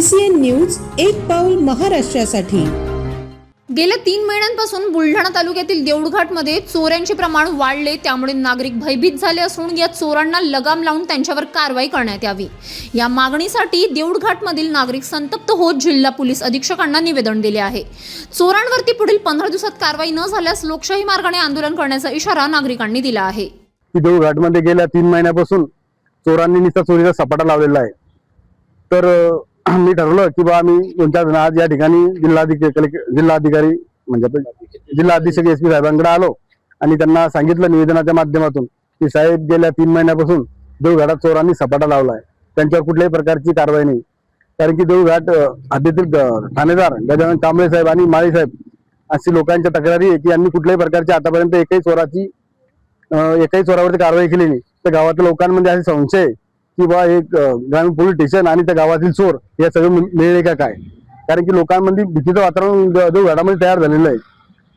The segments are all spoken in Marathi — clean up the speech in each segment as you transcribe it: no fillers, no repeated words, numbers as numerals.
CCN न्यूज, एक पाऊल महाराष्ट्रासाठी। गेल्या 3 महिन्यांपासून बुलढाणा तालुक्यातील देऊळघाटमध्ये चोऱ्यांचे प्रमाण वाढले, त्यामुळे नागरिक भयभीत झाले असून या चोरांना लगाम लावून त्यांच्यावर कारवाई करण्यात यावी या मागणीसाठी देऊळघाटमधील नागरिक संतप्त होत जिल्हा पोलीस अधीक्षकांना निवेदन दिले आहे। चोरांवरती पुढील 15 दिवसात कारवाई न झाल्यास लोकशाही मार्गाने आंदोलन करण्याचा इशारा नागरिकांनी दिला आहे। देऊळघाटमध्ये गेल्या 3 महिन्यापासून चोरांनी निस्ता चोरीचा सपाटा लावलेला आहे। तर मी ठरवलं की बा आम्ही 2-4 जण आज या ठिकाणी जिल्हाधिकारी म्हणजे जिल्हा अधीक्षक SP साहेबांकडे आलो आणि त्यांना सांगितलं निवेदनाच्या माध्यमातून की साहेब गेल्या 3 महिन्यापासून देऊळघाटात चोरांनी सपाटा लावला आहे, त्यांच्यावर कुठल्याही प्रकारची कारवाई नाही। कारण की देऊळघाट हद्दीतील ठाणेदार गजानन कांबळे साहेब आणि माळी साहेब अशी लोकांच्या तक्रारी आहे की यांनी कुठल्याही प्रकारची आतापर्यंत एकही चोरावरती कारवाई केली नाही। त्या गावातील लोकांमध्ये असे संशय की बा एक ग्रामीण पोलीस स्टेशन आणि त्या गावातील चोर हे सगळं मिळेल का काय, कारण की लोकांमध्ये भीतीचं वातावरण देऊळघाटामध्ये तयार झालेलं आहे।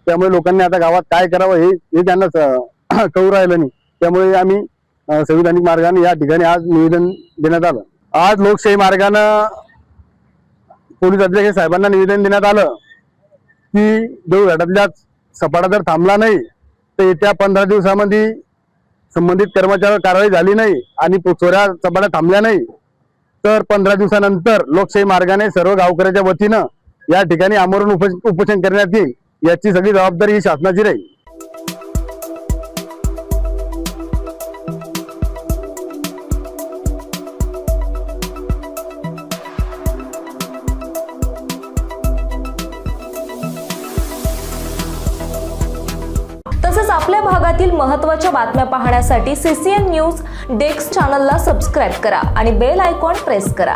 त्यामुळे लोकांनी आता गावात काय करावं हे त्यांना कळू राहिलं नाही। त्यामुळे आम्ही संविधानिक मार्गाने या ठिकाणी आज निवेदन देण्यात आलं। आज लोकशाही मार्गाने पोलीस अधीक्षक साहेबांना निवेदन देण्यात आलं की देऊळघाटातल्या सपाटा जर थांबला नाही तर येत्या 15 दिवसामध्ये संबंधित कर्मचाऱ्यावर कारवाई झाली नाही आणि चोऱ्या सपाट्या थांबल्या नाही तर 15 दिवसानंतर लोकशाही मार्गाने सर्व गावकऱ्याच्या वतीनं या ठिकाणी आमरण उपोषण करण्यात येईल। याची सगळी जबाबदारी ही शासनाची राहील। तसेच आपल्या भागातील महत्त्वाच्या बातम्या पाहण्यासाठी CCN न्यूज डेस्क चॅनलला सबस्क्राइब करा आणि बेल आयकॉन प्रेस करा।